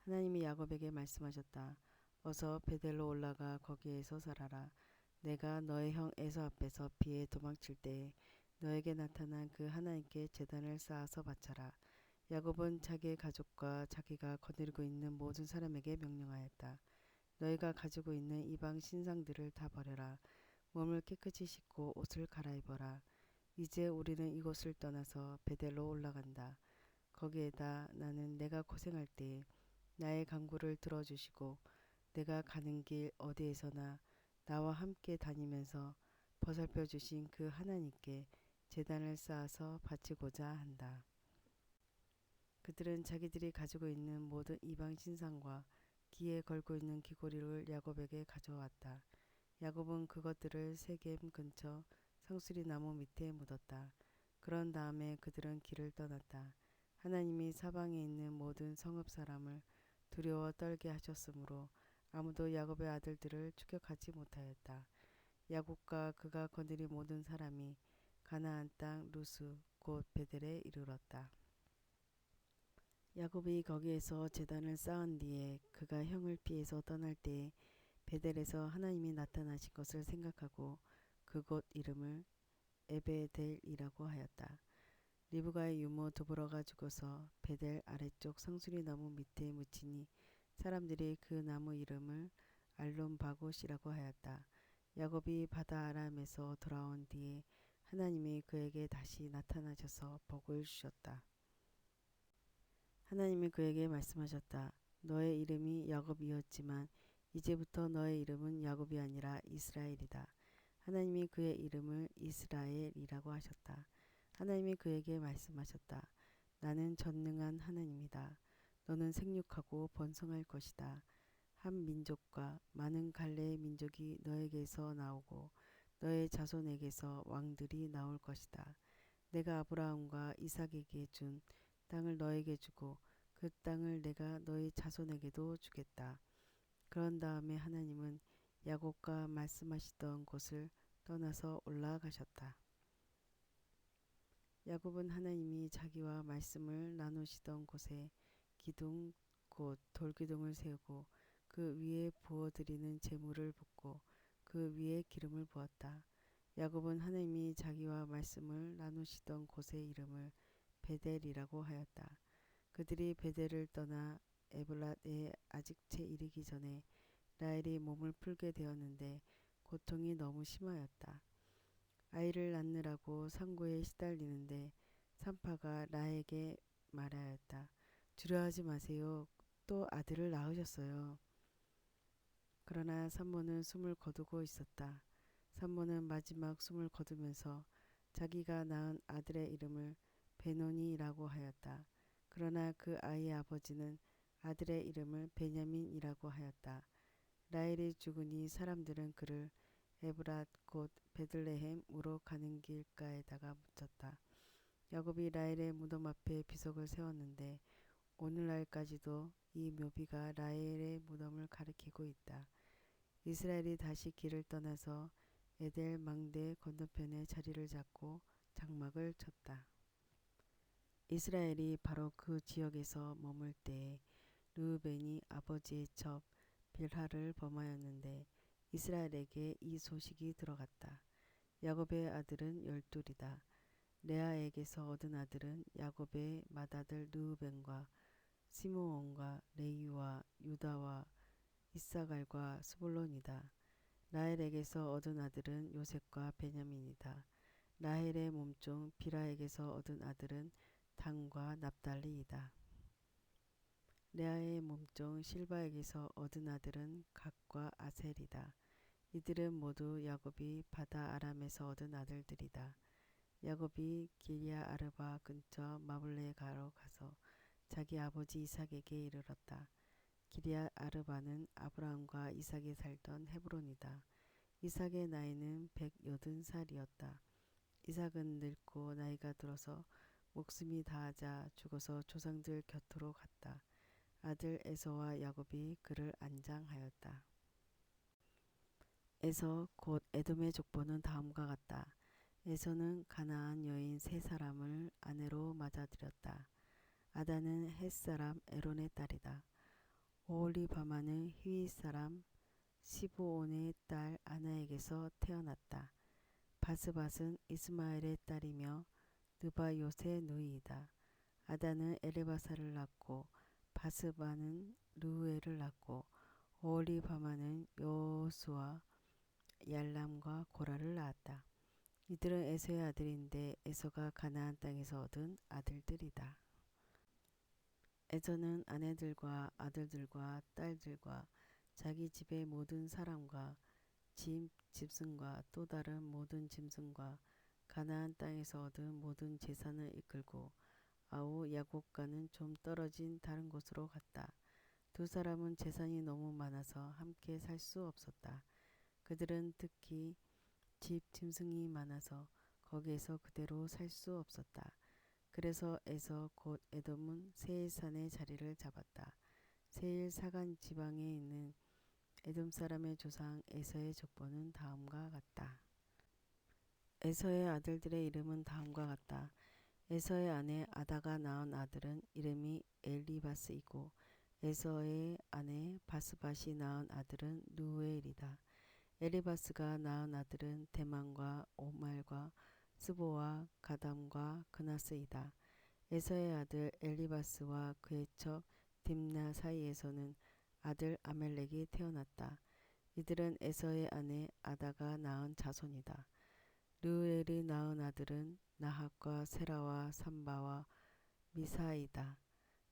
하나님이 야곱에게 말씀하셨다. 어서 베델로 올라가 거기에서 살아라. 내가 너의 형 에서 앞에서 피해 도망칠 때에 너에게 나타난 그 하나님께 제단을 쌓아서 바쳐라. 야곱은 자기의 가족과 자기가 거느리고 있는 모든 사람에게 명령하였다. 너희가 가지고 있는 이방 신상들을 다 버려라. 몸을 깨끗이 씻고 옷을 갈아입어라. 이제 우리는 이곳을 떠나서 베델로 올라간다. 거기에다 나는 내가 고생할 때에 나의 간구를 들어주시고 내가 가는 길 어디에서나 나와 함께 다니면서 보살펴 주신 그 하나님께 제단을 쌓아서 바치고자 한다. 그들은 자기들이 가지고 있는 모든 이방 신상과 귀에 걸고 있는 귀고리를 야곱에게 가져왔다. 야곱은 그것들을 세겜 근처 상수리 나무 밑에 묻었다. 그런 다음에 그들은 길을 떠났다. 하나님이 사방에 있는 모든 성읍 사람을 두려워 떨게 하셨으므로 아무도 야곱의 아들들을 추격하지 못하였다. 야곱과 그가 거느린 모든 사람이 가나안 땅 루스 곧 베델에 이르렀다. 야곱이 거기에서 제단을 쌓은 뒤에 그가 형을 피해서 떠날 때에 베델에서 하나님이 나타나신 것을 생각하고 그곳 이름을 에베델이라고 하였다. 리브가의 유모 드보라가 죽어서 베델 아래쪽 상수리 나무 밑에 묻히니 사람들이 그 나무 이름을 알론바곳이라고 하였다. 야곱이 바다 아람에서 돌아온 뒤에 하나님이 그에게 다시 나타나셔서 복을 주셨다. 하나님이 그에게 말씀하셨다. 너의 이름이 야곱이었지만 이제부터 너의 이름은 야곱이 아니라 이스라엘이다. 하나님이 그의 이름을 이스라엘이라고 하셨다. 하나님이 그에게 말씀하셨다. 나는 전능한 하나님이다. 너는 생육하고 번성할 것이다. 한 민족과 많은 갈래의 민족이 너에게서 나오고 너의 자손에게서 왕들이 나올 것이다. 내가 아브라함과 이삭에게 준 땅을 너에게 주고 그 땅을 내가 너희 자손에게도 주겠다. 그런 다음에 하나님은 야곱과 말씀하시던 곳을 떠나서 올라가셨다. 야곱은 하나님이 자기와 말씀을 나누시던 곳에 기둥 곧 돌기둥을 세우고 그 위에 부어드리는 제물을 붓고 그 위에 기름을 부었다. 야곱은 하나님이 자기와 말씀을 나누시던 곳의 이름을 베델이라고 하였다. 그들이 베델을 떠나 에블랏에 아직 채 이르기 전에 라헬이 몸을 풀게 되었는데 고통이 너무 심하였다. 아이를 낳느라고 산고에 시달리는데 산파가 라헬에게 말하였다. 두려워하지 마세요. 또 아들을 낳으셨어요. 그러나 산모는 숨을 거두고 있었다. 산모는 마지막 숨을 거두면서 자기가 낳은 아들의 이름을 베노니라고 하였다. 그러나 그 아이의 아버지는 아들의 이름을 베냐민이라고 하였다. 라헬이 죽으니 사람들은 그를 에브랏 곧 베들레헴으로 가는 길가에다가 묻혔다. 야곱이 라헬의 무덤 앞에 비석을 세웠는데 오늘날까지도 이 묘비가 라헬의 무덤을 가리키고 있다. 이스라엘이 다시 길을 떠나서 에델 망대 건너편에 자리를 잡고 장막을 쳤다. 이스라엘이 바로 그 지역에서 머물 때에 르우벤이 아버지의 첩 빌하를 범하였는데 이스라엘에게 이 소식이 들어갔다. 야곱의 아들은 12이다. 레아에게서 얻은 아들은 야곱의 맏아들 르우벤과 시므온과 레위와 유다와 이사갈과 스불론이다. 라헬에게서 얻은 아들은 요셉과 베냐민이다. 라헬의 몸종 비라에게서 얻은 아들은 단과 납달리이다. 레아의 몸종 실바에게서 얻은 아들은 각과 아셀이다. 이들은 모두 야곱이 바다 아람에서 얻은 아들들이다. 야곱이 길야 아르바 근처 마블레 가로 가서 자기 아버지 이삭에게 이르렀다. 길야 아르바는 아브라함과 이삭이 살던 헤브론이다. 이삭의 나이는 180살이었다. 이삭은 늙고 나이가 들어서 목숨이 다하자 죽어서 조상들 곁으로 갔다. 아들 에서와 야곱이 그를 안장하였다. 에서 곧 에돔의 족보는 다음과 같다. 에서는 가나안 여인 세 사람을 아내로 맞아들였다. 아다는 헷사람 에론의 딸이다. 오홀리바마는 히윗 사람 시브온의 딸 아나에게서 태어났다. 바스밧은 이스마엘의 딸이며 느바요트의 누이이다. 아다는 엘르바사를 낳고 바스밧은 르우엘을 낳고 오홀리바마는 여호수아 얄람과 고라를 낳았다. 이들은 에서의 아들인데 에서가 가나안 땅에서 얻은 아들들이다. 에서는 아내들과 아들들과 딸들과 자기 집의 모든 사람과 짐승과 또 다른 모든 짐승과 가나안 땅에서 얻은 모든 재산을 이끌고 아우 야곱과는 좀 떨어진 다른 곳으로 갔다. 두 사람은 재산이 너무 많아서 함께 살 수 없었다. 그들은 특히 짐승이 많아서 거기에서 그대로 살 수 없었다. 그래서 에서 곧 에돔은 세일산에 자리를 잡았다. 세일 사간 지방에 있는 에돔 사람의 조상 에서의 족보는 다음과 같다. 에서의 아들들의 이름은 다음과 같다. 에서의 아내 아다가 낳은 아들은 이름이 엘리바스이고 에서의 아내 바스밧이 낳은 아들은 루엘이다. 엘리바스가 낳은 아들은 대만과 오말과 스보와 가담과 그나스이다. 에서의 아들 엘리바스와 그의 첩 딥나 사이에서는 아들 아멜렉이 태어났다. 이들은 에서의 아내 아다가 낳은 자손이다. 르우엘이 낳은 아들은 나핫과 세라와 삼바와 미사이다.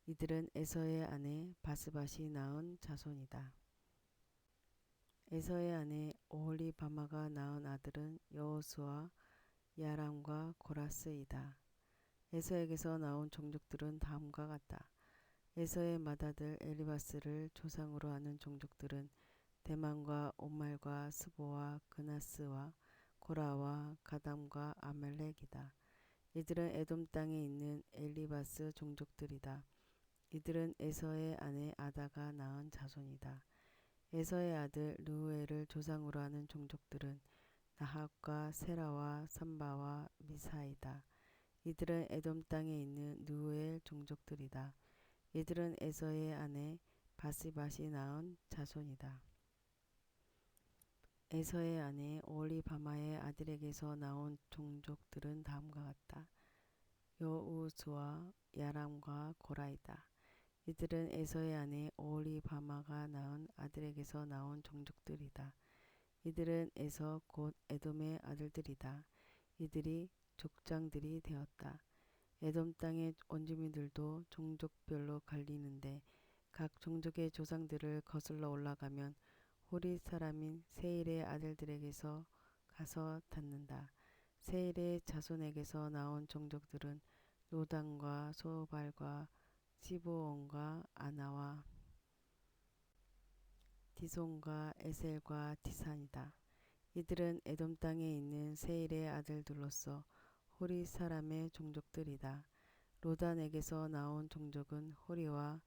이들은 에서의 아내 바스밧이 낳은 자손이다. 에서의 아내 오홀리바마가 낳은 아들은 여호수아 야람과 고라스이다. 에서에게서 나온 종족들은 다음과 같다. 에서의 맏아들 엘리바스를 조상으로 하는 종족들은 대만과 오말과 스보와 그나스와 고라와 가담과 아멜렉이다. 이들은 에돔 땅에 있는 엘리바스 종족들이다. 이들은 에서의 아내 아다가 낳은 자손이다. 에서의 아들 르우엘을 조상으로 하는 종족들은 나핫과 세라와 삼바와 미사이다. 이들은 에돔 땅에 있는 르우엘 종족들이다. 이들은 에서의 아내 바스밧이 낳은 자손이다. 에서의 아내 오홀리바마의 아들에게서 나온 종족들은 다음과 같다. 여우수와 야람과 고라이다. 이들은 에서의 아내 오홀리바마가 낳은 아들에게서 나온 종족들이다. 이들은 에서 곧 에돔의 아들들이다. 이들이 족장들이 되었다. 에돔 땅의 원주민들도 종족별로 갈리는데 각 종족의 조상들을 거슬러 올라가면 호릿 사람인 세일의 아들들에게서 가서 닿는다. 세일의 자손에게서 나온 종족들은 노단과 소발과 시브온과 아나와 디손과 에셀과 디산이다. 이들은 에돔 땅에 있는 세일의 아들들로서 호리 사람의 종족들이다. 로단에게서 나온 종족은 호리와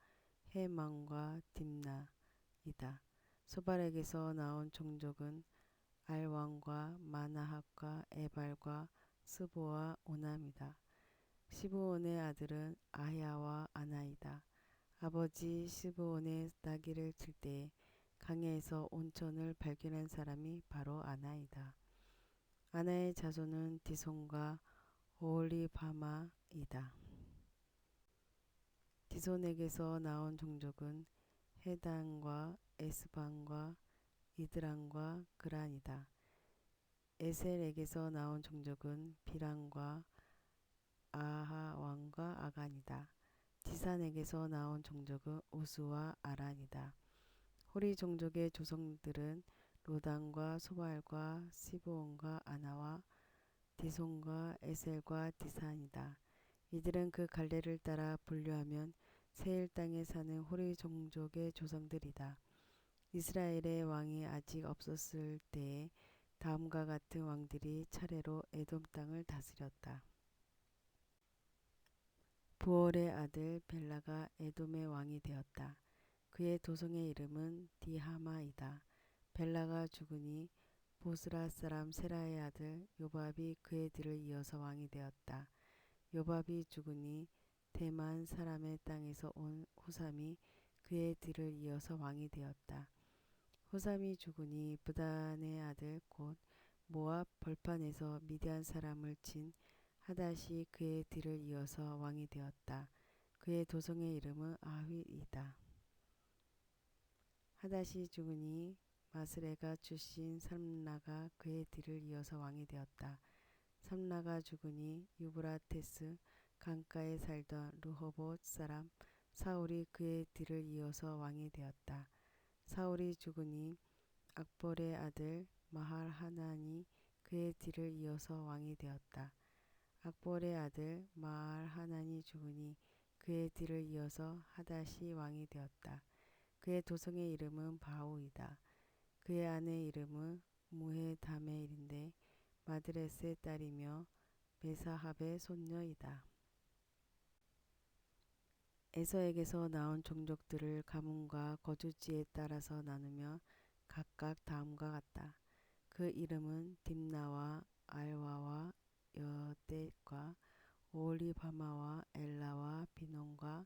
헤만과 딥나이다. 소발에게서 나온 종족은 알왕과 마나핫과 에발과 스보와 오남이다. 시브온의 아들은 아야와 아나이다. 아버지 시브온의 나귀를 칠 때에 강야에서 온천을 발견한 사람이 바로 아나이다. 아나의 자손은 디손과 오홀리바마이다. 디손에게서 나온 종족은 헤단과 에스반과 이드란과 그란이다. 에셀에게서 나온 종족은 비란과 아하왕과 아간이다. 디산에게서 나온 종족은 우스와 아란이다. 호리 종족의 조상들은 로단과 소발과 시브온과 아나와 디손과 에셀과 디산이다. 이들은 그 갈래를 따라 분류하면 세일 땅에 사는 호리 종족의 조상들이다. 이스라엘의 왕이 아직 없었을 때에 다음과 같은 왕들이 차례로 에돔 땅을 다스렸다. 부올의 아들 벨라가 에돔의 왕이 되었다. 그의 도성의 이름은 디하마이다. 벨라가 죽으니 보스라 사람 세라의 아들 요밥이 그의 뒤를 이어서 왕이 되었다. 요밥이 죽으니 대만 사람의 땅에서 온 후삼이 그의 뒤를 이어서 왕이 되었다. 호삼이 죽으니 브단의 아들 곧 모압 벌판에서 미디안 사람을 친 하닷이 그의 뒤를 이어서 왕이 되었다. 그의 도성의 이름은 아휘이다. 하닷이 죽으니 마스레가 출신 삼라가 그의 뒤를 이어서 왕이 되었다. 삼라가 죽으니 유브라테스 강가에 살던 르호봇 사람 사울이 그의 뒤를 이어서 왕이 되었다. 사울이 죽으니 악볼의 아들 마할하난이 그의 뒤를 이어서 왕이 되었다. 악볼의 아들 마할하난이 죽으니 그의 뒤를 이어서 하닷이 왕이 되었다. 그의 도성의 이름은 바우이다. 그의 아내 이름은 무헤다멜인데 마드레스의 딸이며 메사합의 손녀이다. 에서에게서 나온 종족들을 가문과 거주지에 따라서 나누며 각각 다음과 같다. 그 이름은 딥나와 알와와 여댓과 오홀리바마와 엘라와 비논과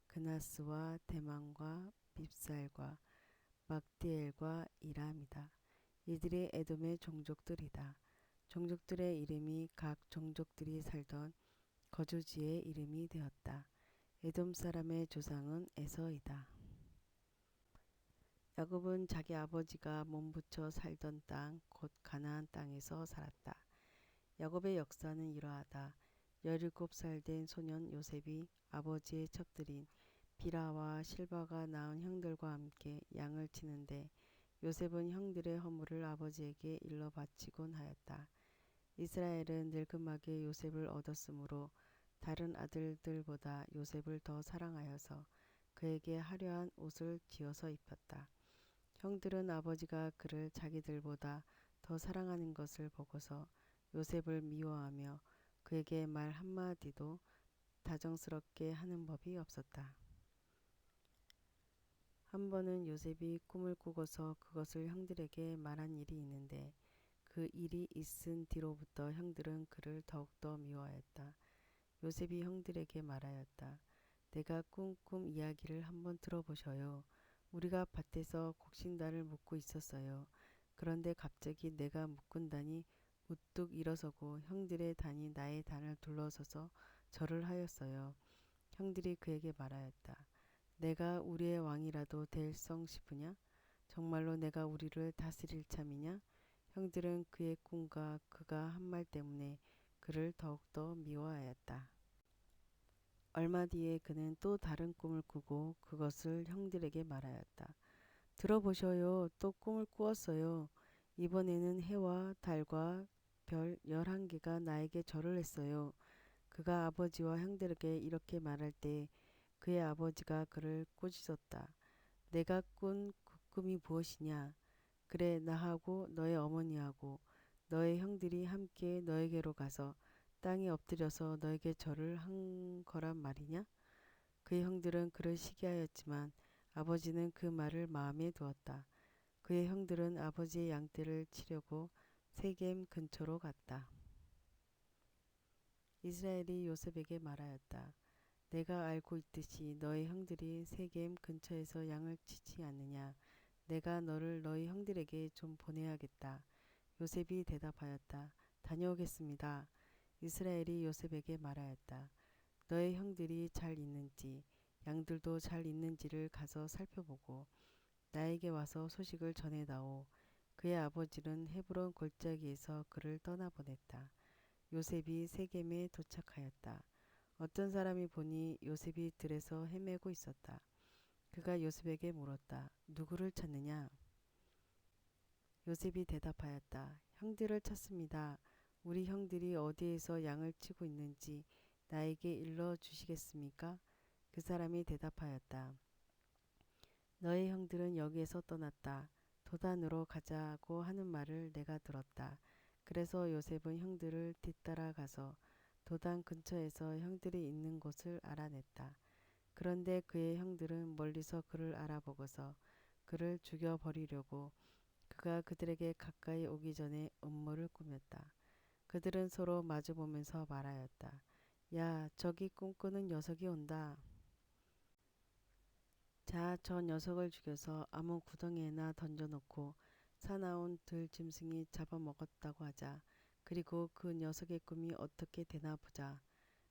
그나스와 대만과 밉살과 막디엘과 이람이다. 이들이 에돔의 종족들이다. 종족들의 이름이 각 종족들이 살던 거주지의 이름이 되었다. 에돔 사람의 조상은 에서이다. 야곱은 자기 아버지가 몸부쳐 살던 땅 곧 가나안 땅에서 살았다. 야곱의 역사는 이러하다. 17살 된 소년 요셉이 아버지의 첩들인 비라와 실바가 낳은 형들과 함께 양을 치는데 요셉은 형들의 허물을 아버지에게 일러 바치곤 하였다. 이스라엘은 늙음하게 요셉을 얻었으므로 다른 아들들보다 요셉을 더 사랑하여서 그에게 화려한 옷을 지어서 입혔다. 형들은 아버지가 그를 자기들보다 더 사랑하는 것을 보고서 요셉을 미워하며 그에게 말 한마디도 다정스럽게 하는 법이 없었다. 한 번은 요셉이 꿈을 꾸고서 그것을 형들에게 말한 일이 있는데 그 일이 있은 뒤로부터 형들은 그를 더욱더 미워하였다. 요셉이 형들에게 말하였다. 내가 꿈 이야기를 한번 들어보셔요. 우리가 밭에서 곡신단을 묶고 있었어요. 그런데 갑자기 내가 묶은 단이 우뚝 일어서고 형들의 단이 나의 단을 둘러서서 절을 하였어요. 형들이 그에게 말하였다. 내가 우리의 왕이라도 될성 싶으냐? 정말로 내가 우리를 다스릴 참이냐? 형들은 그의 꿈과 그가 한 말 때문에 그를 더욱더 미워하였다. 얼마 뒤에 그는 또 다른 꿈을 꾸고 그것을 형들에게 말하였다. 들어보셔요. 또 꿈을 꾸었어요. 이번에는 해와 달과 별 11개가 나에게 절을 했어요. 그가 아버지와 형들에게 이렇게 말할 때 그의 아버지가 그를 꾸짖었다. 내가 꾼 그 꿈이 무엇이냐? 그래, 나하고 너의 어머니하고 너의 형들이 함께 너에게로 가서 땅에 엎드려서 너에게 절을 한 거란 말이냐? 그의 형들은 그를 시기하였지만 아버지는 그 말을 마음에 두었다. 그의 형들은 아버지의 양떼를 치려고 세겜 근처로 갔다. 이스라엘이 요셉에게 말하였다. 내가 알고 있듯이 너의 형들이 세겜 근처에서 양을 치지 않느냐. 내가 너를 너희 형들에게 좀 보내야겠다. 요셉이 대답하였다. 다녀오겠습니다. 이스라엘이 요셉에게 말하였다. 너의 형들이 잘 있는지 양들도 잘 있는지를 가서 살펴보고 나에게 와서 소식을 전해다오. 그의 아버지는 헤브론 골짜기에서 그를 떠나보냈다. 요셉이 세겜에 도착하였다. 어떤 사람이 보니 요셉이 들에서 헤매고 있었다. 그가 요셉에게 물었다. 누구를 찾느냐? 요셉이 대답하였다. 형들을 찾습니다. 우리 형들이 어디에서 양을 치고 있는지 나에게 일러 주시겠습니까? 그 사람이 대답하였다. 너의 형들은 여기에서 떠났다. 도단으로 가자고 하는 말을 내가 들었다. 그래서 요셉은 형들을 뒤따라 가서 도단 근처에서 형들이 있는 곳을 알아냈다. 그런데 그의 형들은 멀리서 그를 알아보고서 그를 죽여버리려고 그가 그들에게 가까이 오기 전에 음모를 꾸몄다. 그들은 서로 마주보면서 말하였다. 야, 저기 꿈꾸는 녀석이 온다. 자, 저 녀석을 죽여서 아무 구덩이에나 던져놓고 사나운 들짐승이 잡아먹었다고 하자. 그리고 그 녀석의 꿈이 어떻게 되나 보자.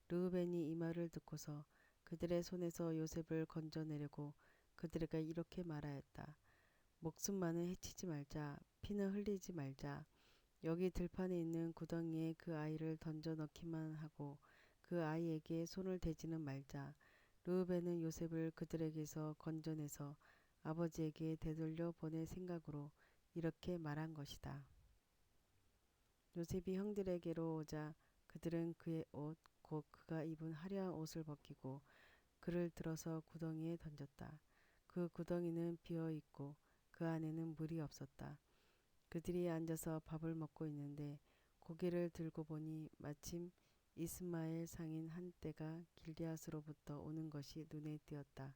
르우벤이 이 말을 듣고서 그들의 손에서 요셉을 건져내려고 그들에게 이렇게 말하였다. 목숨만은 해치지 말자. 피는 흘리지 말자. 여기 들판에 있는 구덩이에 그 아이를 던져 넣기만 하고 그 아이에게 손을 대지는 말자. 르우벤은 요셉을 그들에게서 건져내서 아버지에게 되돌려 보낼 생각으로 이렇게 말한 것이다. 요셉이 형들에게로 오자 그들은 그의 옷, 곧 그가 입은 화려한 옷을 벗기고 그를 들어서 구덩이에 던졌다. 그 구덩이는 비어 있고 그 안에는 물이 없었다. 그들이 앉아서 밥을 먹고 있는데 고개를 들고 보니 마침 이스마엘 상인 한 떼가 길르앗으로부터 오는 것이 눈에 띄었다.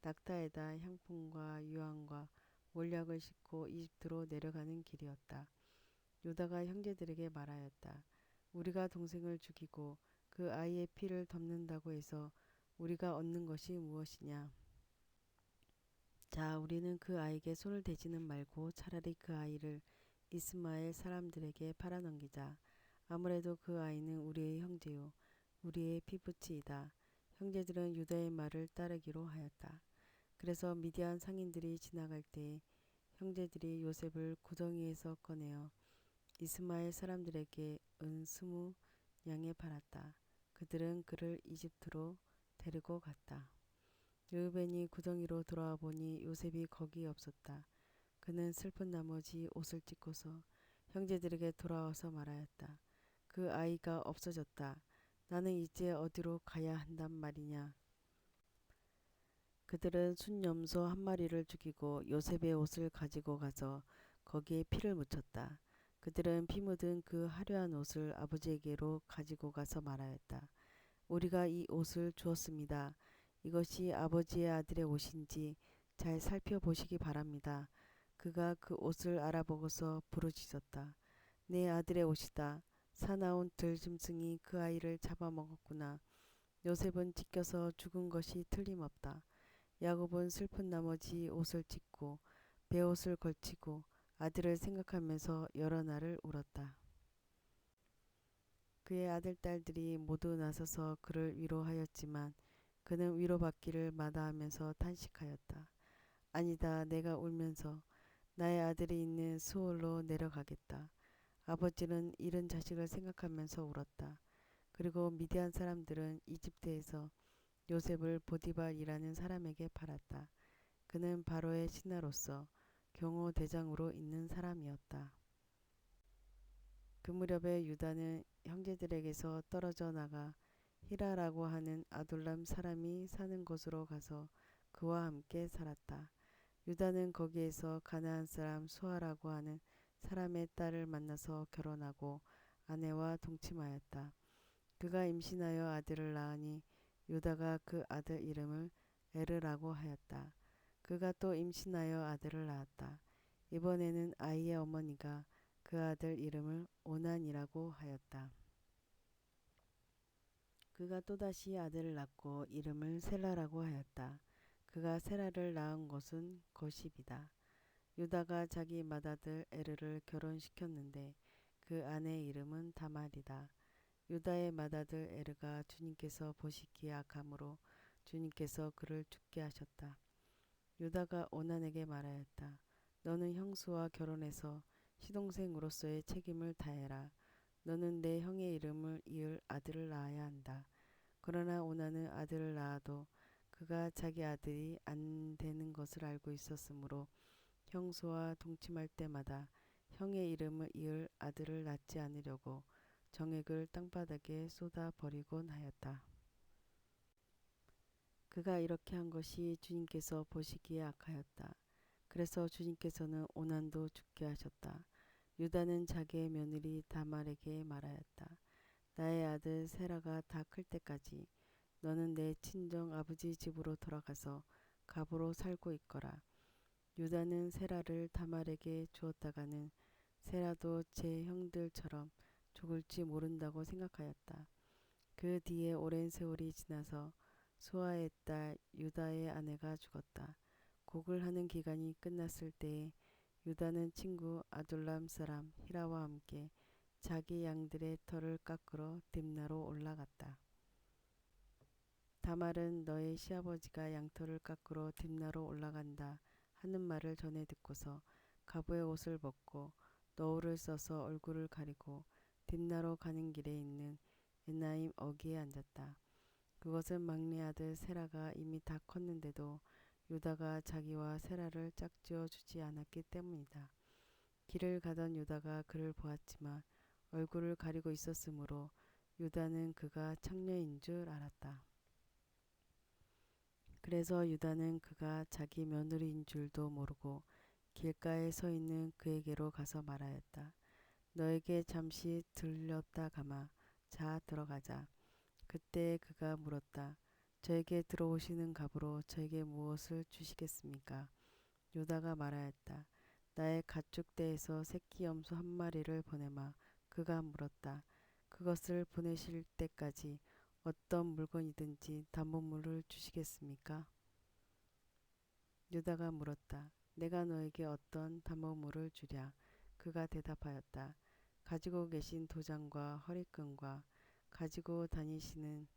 낙타에다 향품과 유황과 몰약을 싣고 이집트로 내려가는 길이었다. 요다가 형제들에게 말하였다. 우리가 동생을 죽이고 그 아이의 피를 덮는다고 해서 우리가 얻는 것이 무엇이냐? 자, 우리는 그 아이에게 손을 대지는 말고 차라리 그 아이를 이스마엘 사람들에게 팔아넘기자. 아무래도 그 아이는 우리의 형제요 우리의 피부치이다. 형제들은 유다의 말을 따르기로 하였다. 그래서 미디안 상인들이 지나갈 때에 형제들이 요셉을 구덩이에서 꺼내어 이스마엘 사람들에게 은 20냥에 팔았다. 그들은 그를 이집트로 데리고 갔다. 르우벤이 구덩이로 돌아와 보니 요셉이 거기 없었다. 그는 슬픈 나머지 옷을 찢고서 형제들에게 돌아와서 말하였다. 그 아이가 없어졌다. 나는 이제 어디로 가야 한단 말이냐. 그들은 순염소 한 마리를 죽이고 요셉의 옷을 가지고 가서 거기에 피를 묻혔다. 그들은 피 묻은 그 화려한 옷을 아버지에게로 가지고 가서 말하였다. 우리가 이 옷을 주었습니다. 이것이 아버지의 아들의 옷인지 잘 살펴보시기 바랍니다. 그가 그 옷을 알아보고서 부르짖었다. 내 아들의 옷이다. 사나운 들짐승이 그 아이를 잡아먹었구나. 요셉은 찢겨서 죽은 것이 틀림없다. 야곱은 슬픈 나머지 옷을 찢고 베옷을 걸치고 아들을 생각하면서 여러 날을 울었다. 그의 아들 딸들이 모두 나서서 그를 위로하였지만 그는 위로받기를 마다하면서 탄식하였다. 아니다. 내가 울면서 나의 아들이 있는 수월로 내려가겠다. 아버지는 잃은 자식을 생각하면서 울었다. 그리고 미디안 사람들은 이집트에서 요셉을 보디발이라는 사람에게 팔았다. 그는 바로의 신하로서 경호 대장으로 있는 사람이었다. 그 무렵에 유다는 형제들에게서 떨어져 나가 히라라고 하는 아둘람 사람이 사는 곳으로 가서 그와 함께 살았다. 유다는 거기에서 가나안 사람 수아라고 하는 사람의 딸을 만나서 결혼하고 아내와 동침하였다. 그가 임신하여 아들을 낳으니 유다가 그 아들 이름을 에르라고 하였다. 그가 또 임신하여 아들을 낳았다. 이번에는 아이의 어머니가 그 아들 이름을 오난이라고 하였다. 그가 또다시 아들을 낳고 이름을 셀라라고 하였다. 그가 셀라를 낳은 곳은 거십이다. 유다가 자기 맏아들 에르를 결혼시켰는데 그 아내의 이름은 다말이다. 유다의 맏아들 에르가 주님께서 보시기에 악함으로 주님께서 그를 죽게 하셨다. 유다가 오난에게 말하였다. 너는 형수와 결혼해서 시동생으로서의 책임을 다해라. 너는 내 형의 이름을 이을 아들을 낳아야 한다. 그러나 오난은 아들을 낳아도 그가 자기 아들이 안 되는 것을 알고 있었으므로 형수와 동침할 때마다 형의 이름을 이을 아들을 낳지 않으려고 정액을 땅바닥에 쏟아 버리곤 하였다. 그가 이렇게 한 것이 주님께서 보시기에 악하였다. 그래서 주님께서는 오난도 죽게 하셨다. 유다는 자기의 며느리 다말에게 말하였다. 나의 아들 세라가 다 클 때까지 너는 내 친정 아버지 집으로 돌아가서 갑으로 살고 있거라. 유다는 세라를 다말에게 주었다가는 세라도 제 형들처럼 죽을지 모른다고 생각하였다. 그 뒤에 오랜 세월이 지나서 수아의 딸 유다의 아내가 죽었다. 곡을 하는 기간이 끝났을 때에 유다는 친구 아둘람 사람 히라와 함께 자기 양들의 털을 깎으러 딥나로 올라갔다. 다말은 너의 시아버지가 양털을 깎으러 딥나로 올라간다 하는 말을 전해 듣고서 가부의 옷을 벗고 너울을 써서 얼굴을 가리고 딥나로 가는 길에 있는 에나임 어귀에 앉았다. 그것은 막내 아들 세라가 이미 다 컸는데도 유다가 자기와 세라를 짝지어 주지 않았기 때문이다. 길을 가던 유다가 그를 보았지만 얼굴을 가리고 있었으므로 유다는 그가 창녀인 줄 알았다. 그래서 유다는 그가 자기 며느리인 줄도 모르고 길가에 서 있는 그에게로 가서 말하였다. 너에게 잠시 들렸다 가마. 자 들어가자. 그때 그가 물었다. 저에게 들어오시는 값으로 저에게 무엇을 주시겠습니까? 유다가 말하였다. 나의 가축대에서 새끼 염소 한 마리를 보내마. 그가 물었다. 그것을 보내실 때까지 어떤 물건이든지 담보물을 주시겠습니까? 유다가 물었다. 내가 너에게 어떤 담보물을 주랴? 그가 대답하였다. 가지고 계신 도장과 허리끈과 가지고 다니시는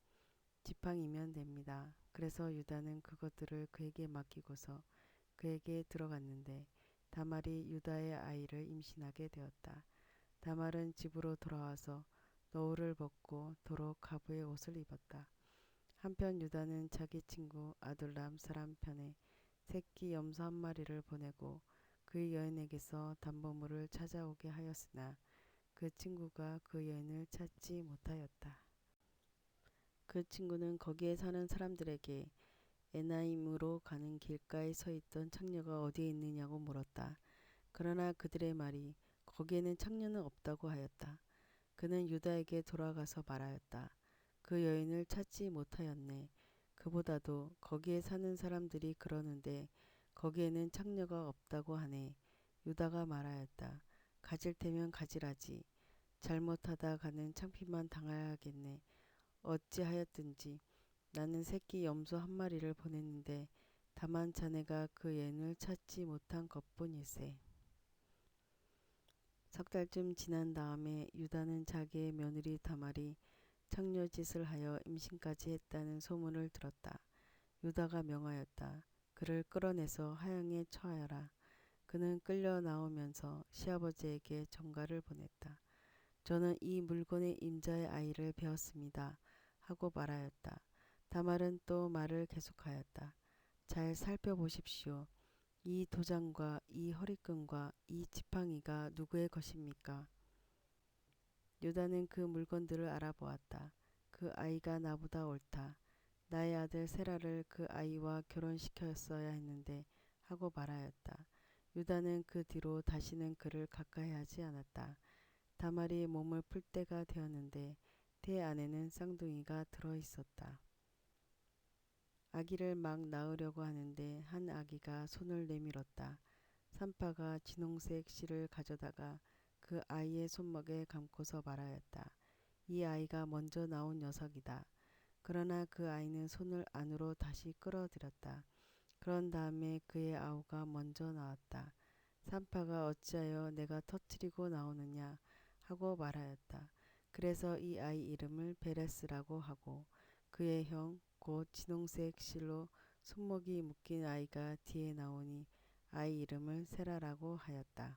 지팡이면 됩니다. 그래서 유다는 그것들을 그에게 맡기고서 그에게 들어갔는데 다말이 유다의 아이를 임신하게 되었다. 다말은 집으로 돌아와서 너울을 벗고 도로 가부의 옷을 입었다. 한편 유다는 자기 친구 아둘람 사람 편에 새끼 염소 한 마리를 보내고 그 여인에게서 담보물을 찾아오게 하였으나 그 친구가 그 여인을 찾지 못하였다. 그 친구는 거기에 사는 사람들에게 에나임으로 가는 길가에 서 있던 창녀가 어디에 있느냐고 물었다. 그러나 그들의 말이 거기에는 창녀는 없다고 하였다. 그는 유다에게 돌아가서 말하였다. 그 여인을 찾지 못하였네. 그보다도 거기에 사는 사람들이 그러는데 거기에는 창녀가 없다고 하네. 유다가 말하였다. 가질 테면 가지라지. 잘못하다 가는 창피만 당하겠네. 어찌하였든지 나는 새끼 염소 한 마리를 보냈는데 다만 자네가 그 여인을 찾지 못한 것뿐일세. 석 달쯤 지난 다음에 유다는 자기의 며느리 다말이 창녀짓을 하여 임신까지 했다는 소문을 들었다. 유다가 명하였다. 그를 끌어내서 하양에 처하여라. 그는 끌려 나오면서 시아버지에게 전가를 보냈다. 저는 이 물건의 임자의 아이를 배웠습니다. 하고 말하였다. 다말은 또 말을 계속하였다. 잘 살펴보십시오. 이 도장과 이 허리끈과 이 지팡이가 누구의 것입니까? 유다는 그 물건들을 알아보았다. 그 아이가 나보다 옳다. 나의 아들 세라를 그 아이와 결혼시켰어야 했는데 하고 말하였다. 유다는 그 뒤로 다시는 그를 가까이 하지 않았다. 다말이 몸을 풀 때가 되었는데 태 안에는 쌍둥이가 들어 있었다. 아기를 막 낳으려고 하는데 한 아기가 손을 내밀었다. 산파가 진홍색 실을 가져다가 그 아이의 손목에 감고서 말하였다. 이 아이가 먼저 나온 녀석이다. 그러나 그 아이는 손을 안으로 다시 끌어들였다. 그런 다음에 그의 아우가 먼저 나왔다. 산파가 어찌하여 내가 터뜨리고 나오느냐 하고 말하였다. 그래서 이 아이 이름을 베레스라고 하고 그의 형 곧 진홍색 실로 손목이 묶인 아이가 뒤에 나오니 아이 이름을 세라라고 하였다.